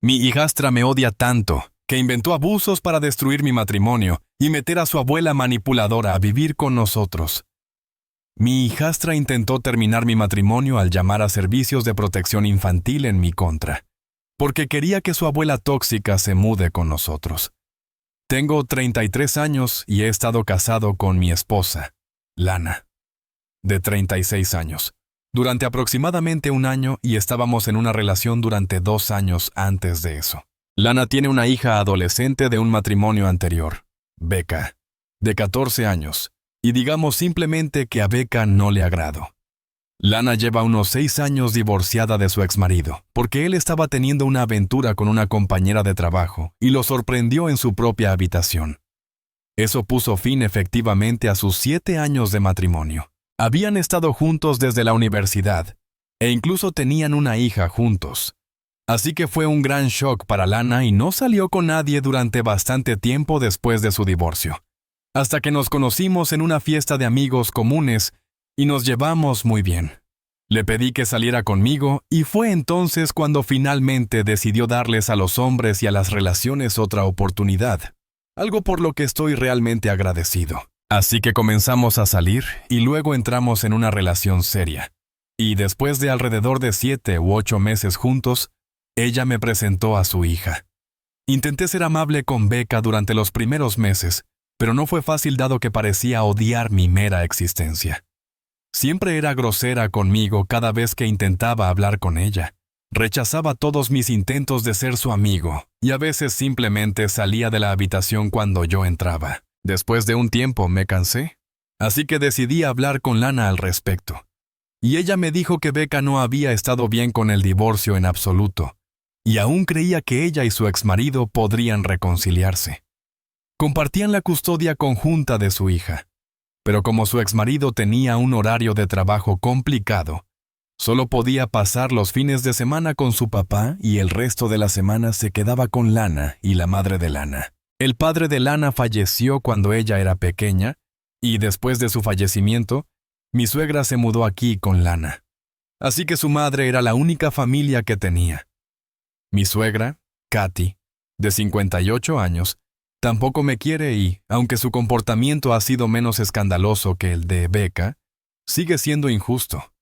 Mi hijastra me odia tanto que inventó abusos para destruir mi matrimonio y meter a su abuela manipuladora a vivir con nosotros. Mi hijastra intentó terminar mi matrimonio al llamar a servicios de protección infantil en mi contra, porque quería que su abuela tóxica se mude con nosotros. Tengo 33 años y he estado casado con mi esposa, Lana, de 36 años, durante aproximadamente un año y estábamos en una relación durante 2 años antes de eso. Lana tiene una hija adolescente de un matrimonio anterior, Becca, de 14 años, y digamos simplemente que a Becca no le agrado. Lana lleva unos 6 años divorciada de su exmarido, porque él estaba teniendo una aventura con una compañera de trabajo y lo sorprendió en su propia habitación. Eso puso fin efectivamente a sus 7 años de matrimonio. Habían estado juntos desde la universidad, e incluso tenían una hija juntos. Así que fue un gran shock para Lana y no salió con nadie durante bastante tiempo después de su divorcio. Hasta que nos conocimos en una fiesta de amigos comunes y nos llevamos muy bien. Le pedí que saliera conmigo y fue entonces cuando finalmente decidió darles a los hombres y a las relaciones otra oportunidad, algo por lo que estoy realmente agradecido. Así que comenzamos a salir y luego entramos en una relación seria. Y después de alrededor de 7 u 8 meses juntos, ella me presentó a su hija. Intenté ser amable con Becca durante los primeros meses, pero no fue fácil dado que parecía odiar mi mera existencia. Siempre era grosera conmigo cada vez que intentaba hablar con ella. Rechazaba todos mis intentos de ser su amigo, y a veces simplemente salía de la habitación cuando yo entraba. Después de un tiempo me cansé, así que decidí hablar con Lana al respecto. Y ella me dijo que Becca no había estado bien con el divorcio en absoluto, y aún creía que ella y su exmarido podrían reconciliarse. Compartían la custodia conjunta de su hija, pero como su exmarido tenía un horario de trabajo complicado, solo podía pasar los fines de semana con su papá y el resto de la semana se quedaba con Lana y la madre de Lana. El padre de Lana falleció cuando ella era pequeña, y después de su fallecimiento, mi suegra se mudó aquí con Lana. Así que su madre era la única familia que tenía. Mi suegra, Katy, de 58 años, tampoco me quiere y, aunque su comportamiento ha sido menos escandaloso que el de Becca, sigue siendo injusto,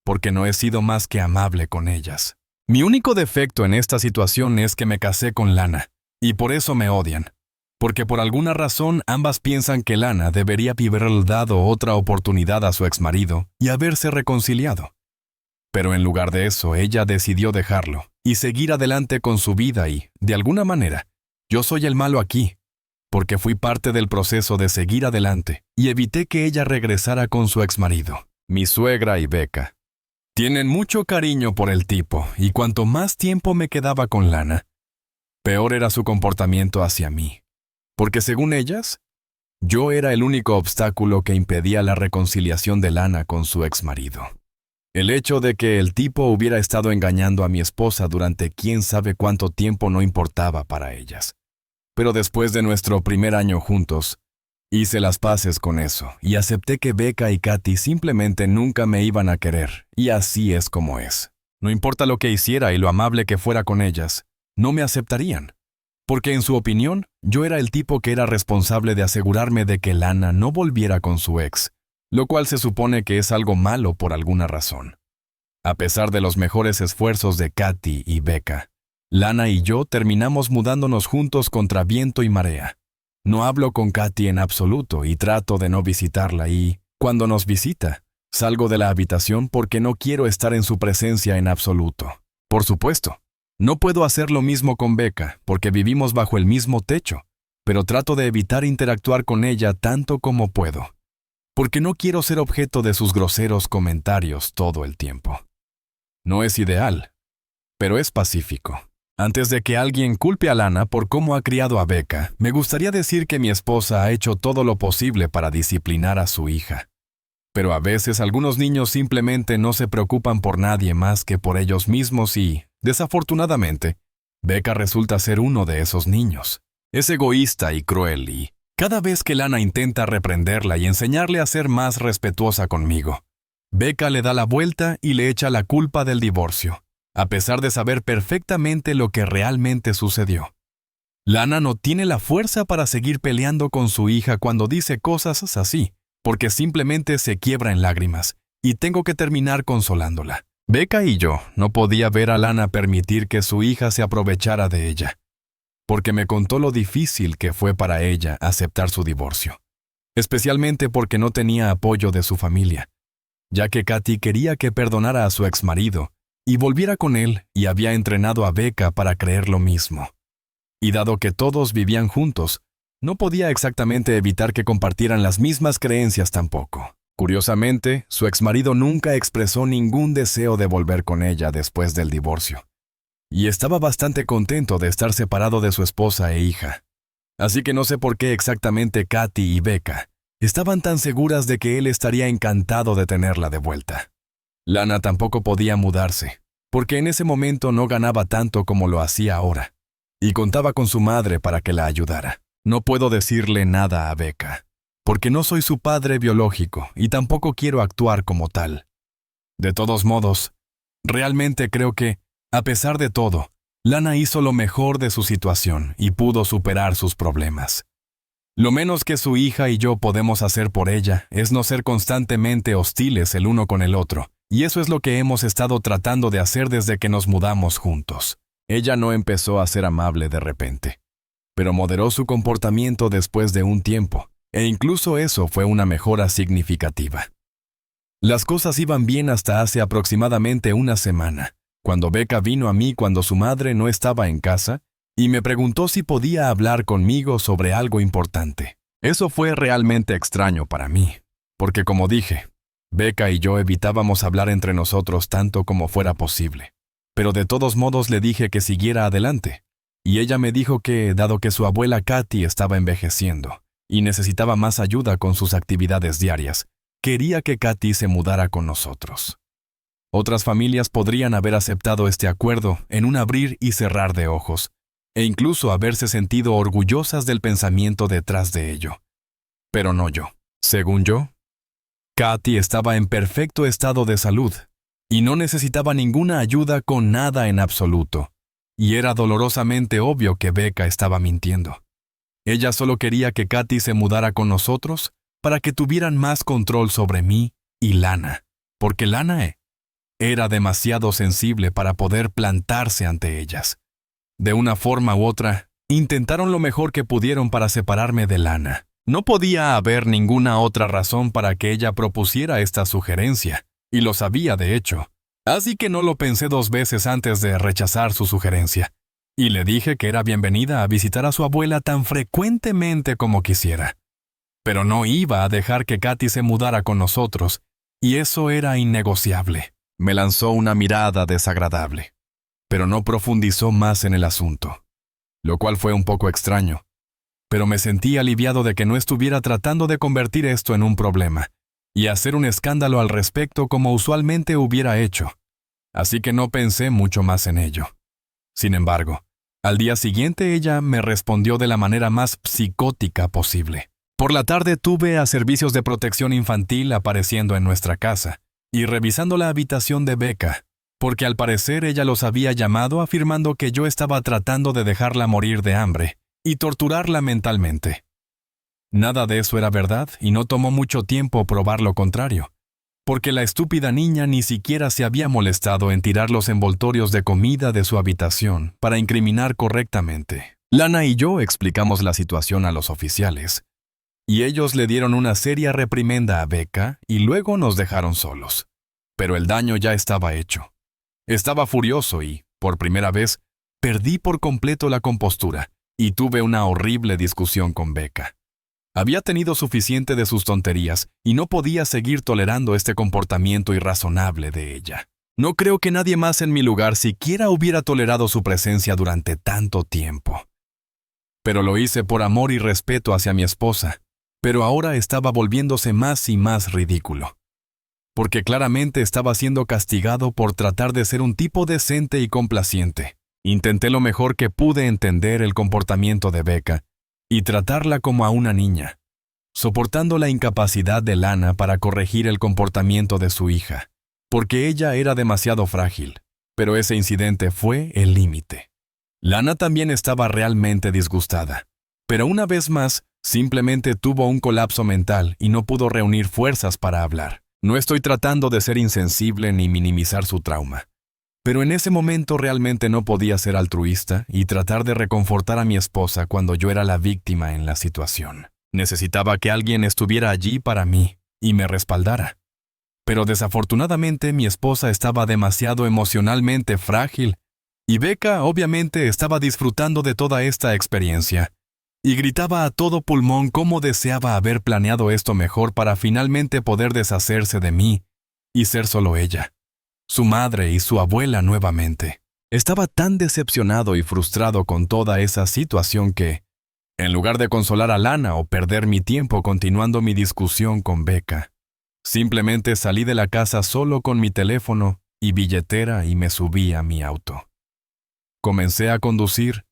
porque no he sido más que amable con ellas. Mi único defecto en esta situación es que me casé con Lana, y por eso me odian, porque por alguna razón ambas piensan que Lana debería haberle dado otra oportunidad a su exmarido y haberse reconciliado. Pero en lugar de eso, ella decidió dejarlo y seguir adelante con su vida y, de alguna manera, yo soy el malo aquí, porque fui parte del proceso de seguir adelante y evité que ella regresara con su exmarido, mi suegra y Becca. Tienen mucho cariño por el tipo, y cuanto más tiempo me quedaba con Lana, peor era su comportamiento hacia mí, porque según ellas, yo era el único obstáculo que impedía la reconciliación de Lana con su exmarido. El hecho de que el tipo hubiera estado engañando a mi esposa durante quién sabe cuánto tiempo no importaba para ellas. Pero después de nuestro primer año juntos, hice las paces con eso y acepté que Becca y Katy simplemente nunca me iban a querer, y así es como es. No importa lo que hiciera y lo amable que fuera con ellas, no me aceptarían, porque en su opinión, yo era el tipo que era responsable de asegurarme de que Lana no volviera con su ex, lo cual se supone que es algo malo por alguna razón. A pesar de los mejores esfuerzos de Katy y Becca, Lana y yo terminamos mudándonos juntos contra viento y marea. No hablo con Katy en absoluto y trato de no visitarla y, cuando nos visita, salgo de la habitación porque no quiero estar en su presencia en absoluto. Por supuesto, no puedo hacer lo mismo con Becca porque vivimos bajo el mismo techo, pero trato de evitar interactuar con ella tanto como puedo, porque no quiero ser objeto de sus groseros comentarios todo el tiempo. No es ideal, pero es pacífico. Antes de que alguien culpe a Lana por cómo ha criado a Becca, me gustaría decir que mi esposa ha hecho todo lo posible para disciplinar a su hija. Pero a veces algunos niños simplemente no se preocupan por nadie más que por ellos mismos y, desafortunadamente, Becca resulta ser uno de esos niños. Es egoísta y cruel y, cada vez que Lana intenta reprenderla y enseñarle a ser más respetuosa conmigo, Becca le da la vuelta y le echa la culpa del divorcio. a pesar de saber perfectamente lo que realmente sucedió. Lana no tiene la fuerza para seguir peleando con su hija cuando dice cosas así, porque simplemente se quiebra en lágrimas, y tengo que terminar consolándola. Becca y yo no podía ver a Lana permitir que su hija se aprovechara de ella, porque me contó lo difícil que fue para ella aceptar su divorcio, especialmente porque no tenía apoyo de su familia, ya que Katy quería que perdonara a su exmarido y volviera con él y había entrenado a Becca para creer lo mismo. Y dado que todos vivían juntos, no podía exactamente evitar que compartieran las mismas creencias tampoco. Curiosamente, su exmarido nunca expresó ningún deseo de volver con ella después del divorcio, y estaba bastante contento de estar separado de su esposa e hija. Así que no sé por qué exactamente Katy y Becca estaban tan seguras de que él estaría encantado de tenerla de vuelta. Lana tampoco podía mudarse, porque en ese momento no ganaba tanto como lo hacía ahora, y contaba con su madre para que la ayudara. No puedo decirle nada a Becca, porque no soy su padre biológico y tampoco quiero actuar como tal. De todos modos, realmente creo que, a pesar de todo, Lana hizo lo mejor de su situación y pudo superar sus problemas. Lo menos que su hija y yo podemos hacer por ella es no ser constantemente hostiles el uno con el otro, y eso es lo que hemos estado tratando de hacer desde que nos mudamos juntos. Ella no empezó a ser amable de repente, pero moderó su comportamiento después de un tiempo, e incluso eso fue una mejora significativa. Las cosas iban bien hasta hace aproximadamente una semana, cuando Becca vino a mí cuando su madre no estaba en casa y me preguntó si podía hablar conmigo sobre algo importante. Eso fue realmente extraño para mí, porque como dije, Becca y yo evitábamos hablar entre nosotros tanto como fuera posible. Pero de todos modos le dije que siguiera adelante, y ella me dijo que, dado que su abuela Katy estaba envejeciendo y necesitaba más ayuda con sus actividades diarias, quería que Katy se mudara con nosotros. Otras familias podrían haber aceptado este acuerdo en un abrir y cerrar de ojos, e incluso haberse sentido orgullosas del pensamiento detrás de ello. Pero no yo. Según yo, Katy estaba en perfecto estado de salud y no necesitaba ninguna ayuda con nada en absoluto, y era dolorosamente obvio que Becca estaba mintiendo. Ella solo quería que Katy se mudara con nosotros para que tuvieran más control sobre mí y Lana, porque Lana era demasiado sensible para poder plantarse ante ellas. De una forma u otra, intentaron lo mejor que pudieron para separarme de Lana. No podía haber ninguna otra razón para que ella propusiera esta sugerencia, y lo sabía de hecho. Así que no lo pensé dos veces antes de rechazar su sugerencia, y le dije que era bienvenida a visitar a su abuela tan frecuentemente como quisiera. Pero no iba a dejar que Katy se mudara con nosotros, y eso era innegociable. Me lanzó una mirada desagradable, pero no profundizó más en el asunto, lo cual fue un poco extraño. Pero me sentí aliviado de que no estuviera tratando de convertir esto en un problema y hacer un escándalo al respecto como usualmente hubiera hecho. Así que no pensé mucho más en ello. Sin embargo, al día siguiente ella me respondió de la manera más psicótica posible. Por la tarde tuve a servicios de protección infantil apareciendo en nuestra casa y revisando la habitación de Becca, porque al parecer ella los había llamado afirmando que yo estaba tratando de dejarla morir de hambre y torturarla mentalmente. Nada de eso era verdad y no tomó mucho tiempo probar lo contrario, porque la estúpida niña ni siquiera se había molestado en tirar los envoltorios de comida de su habitación para incriminar correctamente. Lana y yo explicamos la situación a los oficiales, y ellos le dieron una seria reprimenda a Becca y luego nos dejaron solos. Pero el daño ya estaba hecho. Estaba furioso y, por primera vez, perdí por completo la compostura y tuve una horrible discusión con Becca. Había tenido suficiente de sus tonterías y no podía seguir tolerando este comportamiento irrazonable de ella. No creo que nadie más en mi lugar siquiera hubiera tolerado su presencia durante tanto tiempo. Pero lo hice por amor y respeto hacia mi esposa, pero ahora estaba volviéndose más y más ridículo, porque claramente estaba siendo castigado por tratar de ser un tipo decente y complaciente. Intenté lo mejor que pude entender el comportamiento de Becca y tratarla como a una niña, soportando la incapacidad de Lana para corregir el comportamiento de su hija, porque ella era demasiado frágil, Pero ese incidente fue el límite. Lana también estaba realmente disgustada, pero una vez más, simplemente tuvo un colapso mental y no pudo reunir fuerzas para hablar. No estoy tratando de ser insensible ni minimizar su trauma, pero en ese momento realmente no podía ser altruista y tratar de reconfortar a mi esposa cuando yo era la víctima en la situación. Necesitaba que alguien estuviera allí para mí y me respaldara. Pero desafortunadamente mi esposa estaba demasiado emocionalmente frágil y Becca obviamente estaba disfrutando de toda esta experiencia y gritaba a todo pulmón cómo deseaba haber planeado esto mejor para finalmente poder deshacerse de mí y ser solo ella, su madre y su abuela nuevamente. Estaba tan decepcionado y frustrado con toda esa situación que, en lugar de consolar a Lana o perder mi tiempo continuando mi discusión con Becca, simplemente salí de la casa solo con mi teléfono y billetera y me subí a mi auto. Comencé a conducir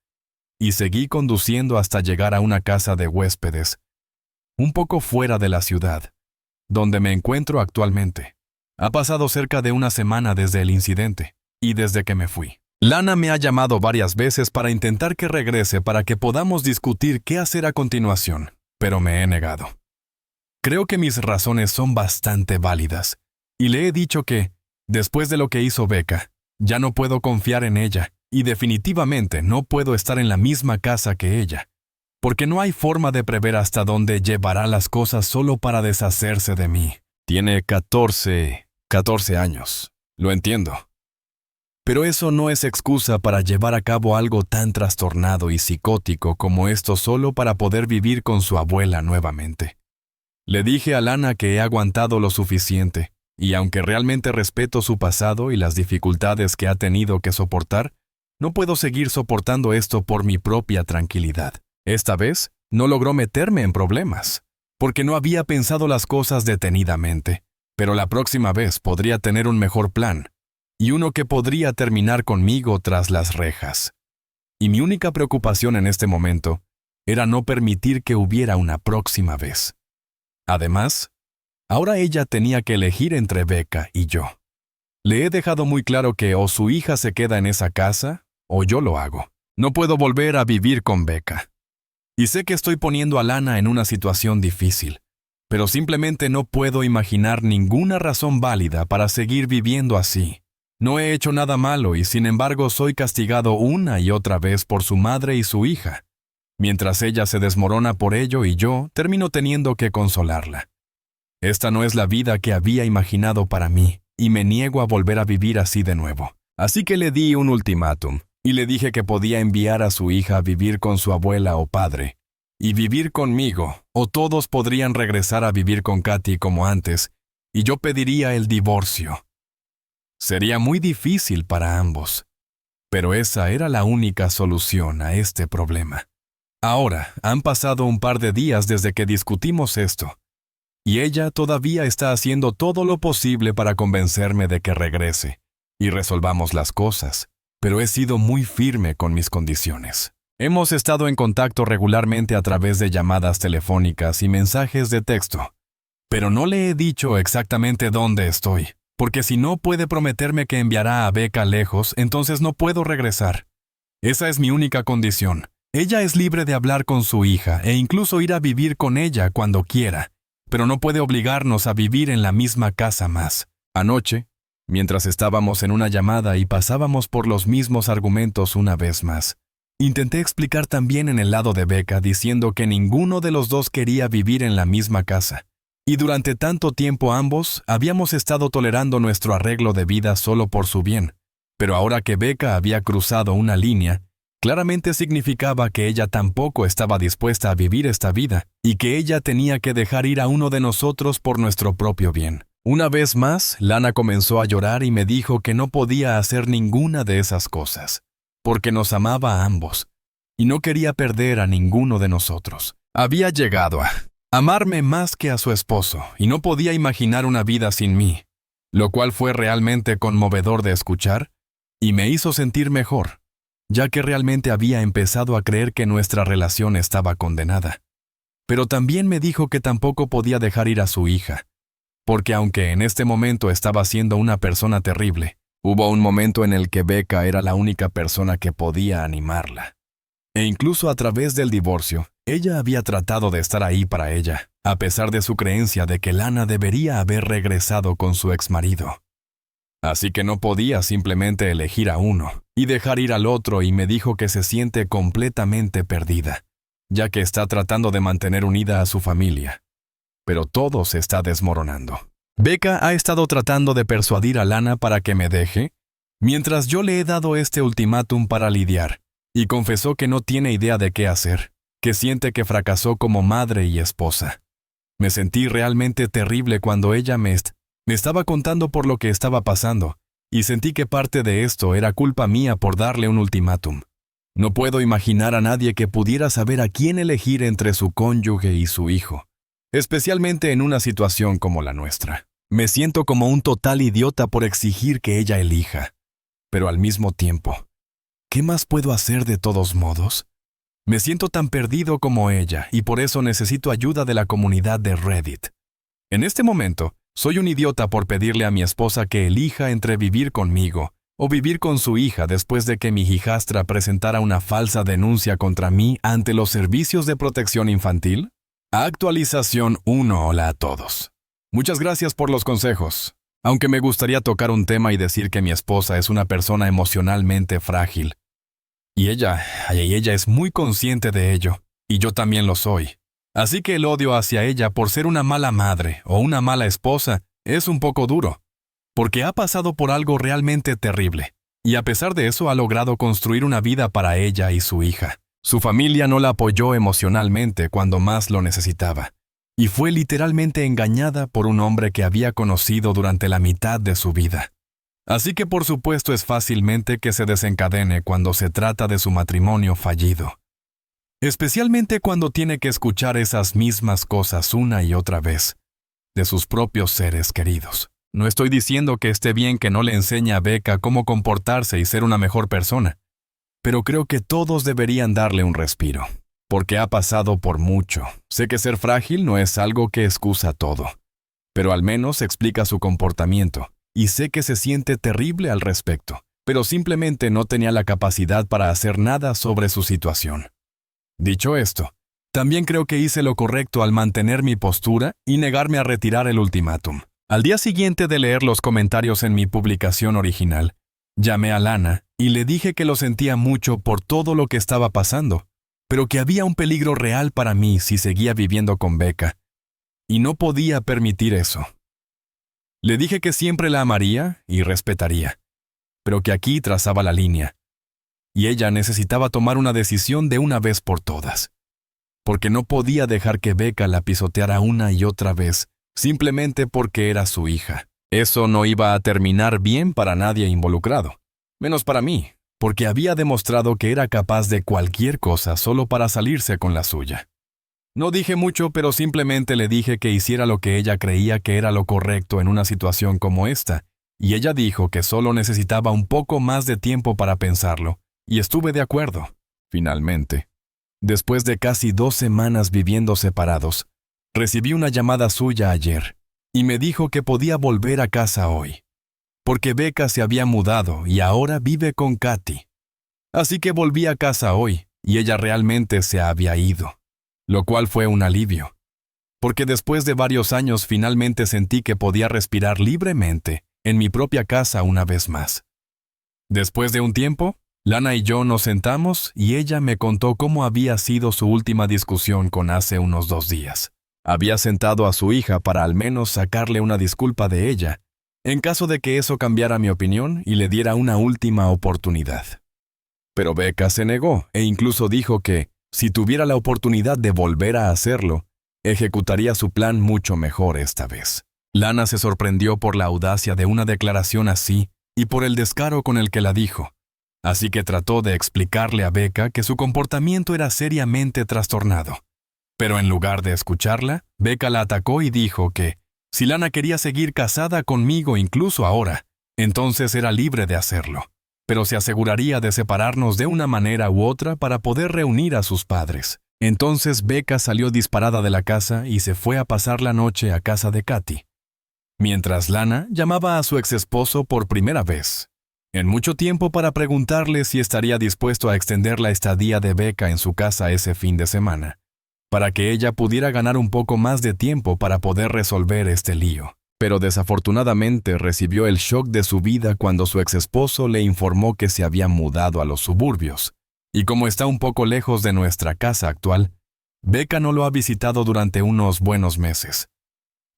y seguí conduciendo hasta llegar a una casa de huéspedes, un poco fuera de la ciudad, donde me encuentro actualmente. Ha pasado cerca de una semana desde el incidente y desde que me fui. Lana me ha llamado varias veces para intentar que regrese para que podamos discutir qué hacer a continuación, pero me he negado. Creo que mis razones son bastante válidas, y le he dicho que, después de lo que hizo Becca, ya no puedo confiar en ella, y definitivamente no puedo estar en la misma casa que ella, porque no hay forma de prever hasta dónde llevará las cosas solo para deshacerse de mí. Tiene 14 años, lo entiendo. Pero eso no es excusa para llevar a cabo algo tan trastornado y psicótico como esto solo para poder vivir con su abuela nuevamente. Le dije a Lana que he aguantado lo suficiente, y aunque realmente respeto su pasado y las dificultades que ha tenido que soportar, no puedo seguir soportando esto por mi propia tranquilidad. Esta vez, no logró meterme en problemas, porque no había pensado las cosas detenidamente, pero la próxima vez podría tener un mejor plan, y uno que podría terminar conmigo tras las rejas. Y mi única preocupación en este momento era no permitir que hubiera una próxima vez. Además, ahora ella tenía que elegir entre Becca y yo. Le he dejado muy claro que o su hija se queda en esa casa, o yo lo hago. No puedo volver a vivir con Becca. Y sé que estoy poniendo a Lana en una situación difícil, pero simplemente no puedo imaginar ninguna razón válida para seguir viviendo así. No he hecho nada malo y sin embargo soy castigado una y otra vez por su madre y su hija, mientras ella se desmorona por ello y yo termino teniendo que consolarla. Esta no es la vida que había imaginado para mí y me niego a volver a vivir así de nuevo. Así que le di un ultimátum y le dije que podía enviar a su hija a vivir con su abuela o padre y vivir conmigo, o todos podrían regresar a vivir con Katy como antes y yo pediría el divorcio. Sería muy difícil para ambos, pero esa era la única solución a este problema. Ahora, han pasado un par de días desde que discutimos esto, y ella todavía está haciendo todo lo posible para convencerme de que regrese y resolvamos las cosas, pero he sido muy firme con mis condiciones. Hemos estado en contacto regularmente a través de llamadas telefónicas y mensajes de texto, pero no le he dicho exactamente dónde estoy. Porque si no puede prometerme que enviará a Becca lejos, entonces no puedo regresar. Esa es mi única condición. Ella es libre de hablar con su hija e incluso ir a vivir con ella cuando quiera, pero no puede obligarnos a vivir en la misma casa más. Anoche, mientras estábamos en una llamada y pasábamos por los mismos argumentos una vez más, intenté explicar también en el lado de Becca diciendo que ninguno de los dos quería vivir en la misma casa. Y durante tanto tiempo ambos habíamos estado tolerando nuestro arreglo de vida solo por su bien. Pero ahora que Becca había cruzado una línea, claramente significaba que ella tampoco estaba dispuesta a vivir esta vida y que ella tenía que dejar ir a uno de nosotros por nuestro propio bien. Una vez más, Lana comenzó a llorar y me dijo que no podía hacer ninguna de esas cosas, porque nos amaba a ambos y no quería perder a ninguno de nosotros. Había llegado a amarme más que a su esposo, y no podía imaginar una vida sin mí, lo cual fue realmente conmovedor de escuchar, y me hizo sentir mejor, ya que realmente había empezado a creer que nuestra relación estaba condenada. Pero también me dijo que tampoco podía dejar ir a su hija, porque aunque en este momento estaba siendo una persona terrible, Hubo un momento en el que Becca era la única persona que podía animarla. E incluso a través del divorcio, ella había tratado de estar ahí para ella, a pesar de su creencia de que Lana debería haber regresado con su exmarido. Así que no podía simplemente elegir a uno y dejar ir al otro, y me dijo que se siente completamente perdida, ya que está tratando de mantener unida a su familia. Pero todo se está desmoronando. Becca ha estado tratando de persuadir a Lana para que me deje, mientras yo le he dado este ultimátum para lidiar, y confesó que no tiene idea de qué hacer, que siente que fracasó como madre y esposa. Me sentí realmente terrible cuando ella me estaba contando por lo que estaba pasando, y sentí que parte de esto era culpa mía por darle un ultimátum. No puedo imaginar a nadie que pudiera saber a quién elegir entre su cónyuge y su hijo, especialmente en una situación como la nuestra. Me siento como un total idiota por exigir que ella elija. Pero al mismo tiempo, ¿qué más puedo hacer de todos modos? Me siento tan perdido como ella, y por eso necesito ayuda de la comunidad de Reddit. En este momento, soy un idiota por pedirle a mi esposa que elija entre vivir conmigo o vivir con su hija después de que mi hijastra presentara una falsa denuncia contra mí ante los servicios de protección infantil. Actualización 1. Hola a todos. Muchas gracias por los consejos. Aunque me gustaría tocar un tema y decir que mi esposa es una persona emocionalmente frágil. Y ella es muy consciente de ello, y yo también lo soy. Así que el odio hacia ella por ser una mala madre o una mala esposa es un poco duro, porque ha pasado por algo realmente terrible, y a pesar de eso ha logrado construir una vida para ella y su hija. Su familia no la apoyó emocionalmente cuando más lo necesitaba, y fue literalmente engañada por un hombre que había conocido durante la mitad de su vida. Así que por supuesto es fácilmente que se desencadene cuando se trata de su matrimonio fallido. Especialmente cuando tiene que escuchar esas mismas cosas una y otra vez, de sus propios seres queridos. No estoy diciendo que esté bien que no le enseñe a Becca cómo comportarse y ser una mejor persona, pero creo que todos deberían darle un respiro, porque ha pasado por mucho. Sé que ser frágil no es algo que excusa todo, pero al menos explica su comportamiento, y sé que se siente terrible al respecto, pero simplemente no tenía la capacidad para hacer nada sobre su situación. Dicho esto, también creo que hice lo correcto al mantener mi postura y negarme a retirar el ultimátum. Al día siguiente de leer los comentarios en mi publicación original, llamé a Lana y le dije que lo sentía mucho por todo lo que estaba pasando, pero que había un peligro real para mí si seguía viviendo con Becca, y no podía permitir eso. Le dije que siempre la amaría y respetaría, pero que aquí trazaba la línea, y ella necesitaba tomar una decisión de una vez por todas, porque no podía dejar que Becca la pisoteara una y otra vez, simplemente porque era su hija. Eso no iba a terminar bien para nadie involucrado, menos para mí, porque había demostrado que era capaz de cualquier cosa solo para salirse con la suya. No dije mucho, pero simplemente le dije que hiciera lo que ella creía que era lo correcto en una situación como esta, y ella dijo que solo necesitaba un poco más de tiempo para pensarlo, y estuve de acuerdo. Finalmente, después de casi 2 semanas viviendo separados, recibí una llamada suya ayer, y me dijo que podía volver a casa hoy, porque Becca se había mudado y ahora vive con Katy. Así que volví a casa hoy, y ella realmente se había ido, lo cual fue un alivio, porque después de varios años finalmente sentí que podía respirar libremente en mi propia casa una vez más. Después de un tiempo, Lana y yo nos sentamos y ella me contó cómo había sido su última discusión con hace unos 2 días. Había sentado a su hija para al menos sacarle una disculpa de ella, en caso de que eso cambiara mi opinión y le diera una última oportunidad. Pero Becca se negó e incluso dijo que, si tuviera la oportunidad de volver a hacerlo, ejecutaría su plan mucho mejor esta vez. Lana se sorprendió por la audacia de una declaración así y por el descaro con el que la dijo, así que trató de explicarle a Becca que su comportamiento era seriamente trastornado. Pero en lugar de escucharla, Becca la atacó y dijo que, si Lana quería seguir casada conmigo incluso ahora, entonces era libre de hacerlo, pero se aseguraría de separarnos de una manera u otra para poder reunir a sus padres. Entonces Becca salió disparada de la casa y se fue a pasar la noche a casa de Katy, mientras Lana llamaba a su exesposo por primera vez en mucho tiempo para preguntarle si estaría dispuesto a extender la estadía de Becca en su casa ese fin de semana, para que ella pudiera ganar un poco más de tiempo para poder resolver este lío. Pero desafortunadamente recibió el shock de su vida cuando su exesposo le informó que se había mudado a los suburbios, y como está un poco lejos de nuestra casa actual, Becca no lo ha visitado durante unos buenos meses.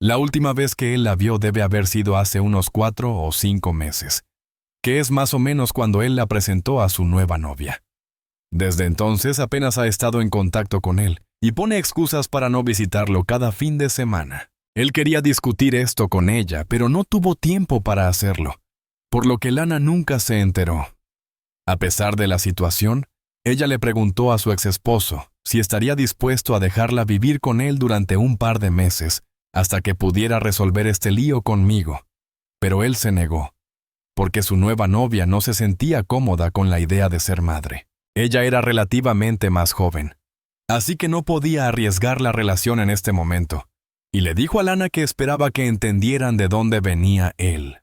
La última vez que él la vio debe haber sido hace unos 4 o 5 meses, que es más o menos cuando él la presentó a su nueva novia. Desde entonces apenas ha estado en contacto con él, y pone excusas para no visitarlo cada fin de semana. Él quería discutir esto con ella, pero no tuvo tiempo para hacerlo, por lo que Lana nunca se enteró. A pesar de la situación, ella le preguntó a su exesposo si estaría dispuesto a dejarla vivir con él durante un par de meses, hasta que pudiera resolver este lío conmigo. Pero él se negó, porque su nueva novia no se sentía cómoda con la idea de ser madre. Ella era relativamente más joven, así que no podía arriesgar la relación en este momento, y le dijo a Lana que esperaba que entendieran de dónde venía él.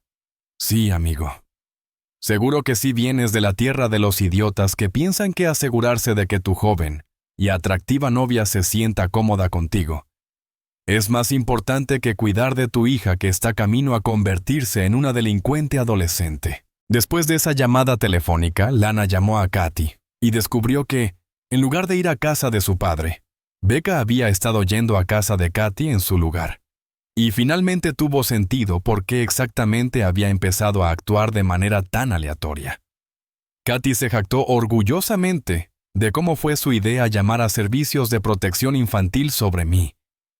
Sí, amigo. Seguro que sí vienes de la tierra de los idiotas que piensan que asegurarse de que tu joven y atractiva novia se sienta cómoda contigo es más importante que cuidar de tu hija que está camino a convertirse en una delincuente adolescente. Después de esa llamada telefónica, Lana llamó a Katy y descubrió que, en lugar de ir a casa de su padre, Becca había estado yendo a casa de Katy en su lugar. Y finalmente tuvo sentido por qué exactamente había empezado a actuar de manera tan aleatoria. Katy se jactó orgullosamente de cómo fue su idea llamar a servicios de protección infantil sobre mí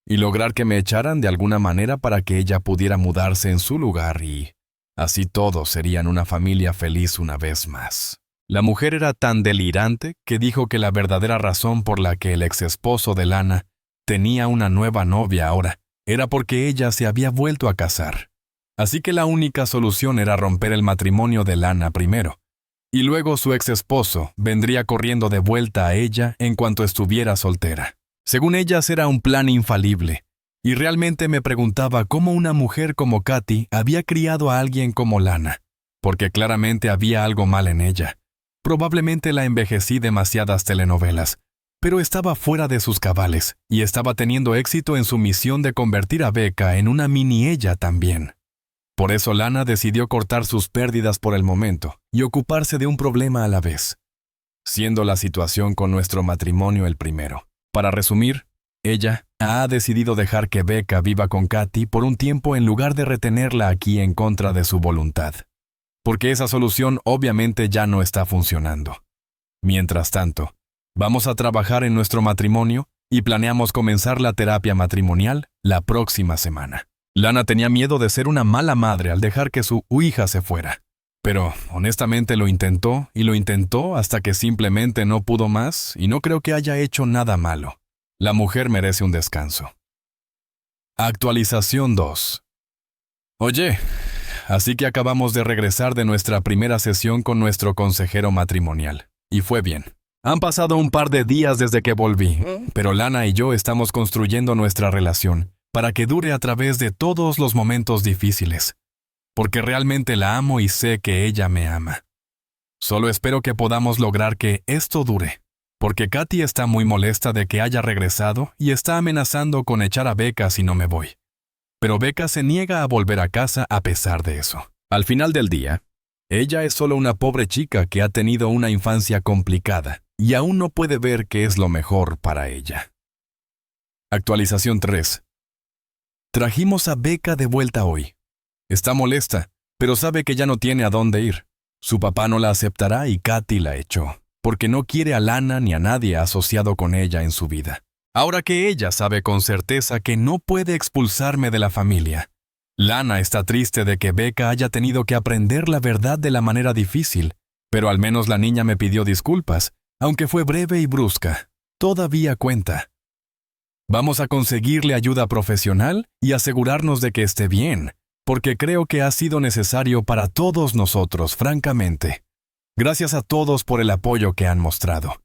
y lograr que me echaran de alguna manera para que ella pudiera mudarse en su lugar y así todos serían una familia feliz una vez más. La mujer era tan delirante que dijo que la verdadera razón por la que el exesposo de Lana tenía una nueva novia ahora era porque ella se había vuelto a casar. Así que la única solución era romper el matrimonio de Lana primero, y luego su exesposo vendría corriendo de vuelta a ella en cuanto estuviera soltera. Según ellas era un plan infalible, y realmente me preguntaba cómo una mujer como Katy había criado a alguien como Lana, porque claramente había algo mal en ella. Probablemente la envejecí demasiadas telenovelas, pero estaba fuera de sus cabales y estaba teniendo éxito en su misión de convertir a Becca en una mini ella también. Por eso Lana decidió cortar sus pérdidas por el momento y ocuparse de un problema a la vez, siendo la situación con nuestro matrimonio el primero. Para resumir, ella ha decidido dejar que Becca viva con Katy por un tiempo en lugar de retenerla aquí en contra de su voluntad, porque esa solución obviamente ya no está funcionando. Mientras tanto, vamos a trabajar en nuestro matrimonio y planeamos comenzar la terapia matrimonial la próxima semana. Lana tenía miedo de ser una mala madre al dejar que su hija se fuera, pero honestamente lo intentó hasta que simplemente no pudo más y no creo que haya hecho nada malo. La mujer merece un descanso. Actualización 2. Oye, así que acabamos de regresar de nuestra primera sesión con nuestro consejero matrimonial, y fue bien. Han pasado un par de días desde que volví, pero Lana y yo estamos construyendo nuestra relación para que dure a través de todos los momentos difíciles, porque realmente la amo y sé que ella me ama. Solo espero que podamos lograr que esto dure, porque Katy está muy molesta de que haya regresado y está amenazando con echar a Becca si no me voy. Pero Becca se niega a volver a casa a pesar de eso. Al final del día, ella es solo una pobre chica que ha tenido una infancia complicada y aún no puede ver qué es lo mejor para ella. Actualización 3. Trajimos a Becca de vuelta hoy. Está molesta, pero sabe que ya no tiene a dónde ir. Su papá no la aceptará y Katy la echó, porque no quiere a Lana ni a nadie asociado con ella en su vida. Ahora que ella sabe con certeza que no puede expulsarme de la familia, Lana está triste de que Becca haya tenido que aprender la verdad de la manera difícil, pero al menos la niña me pidió disculpas, aunque fue breve y brusca. Todavía cuenta. Vamos a conseguirle ayuda profesional y asegurarnos de que esté bien, porque creo que ha sido necesario para todos nosotros, francamente. Gracias a todos por el apoyo que han mostrado.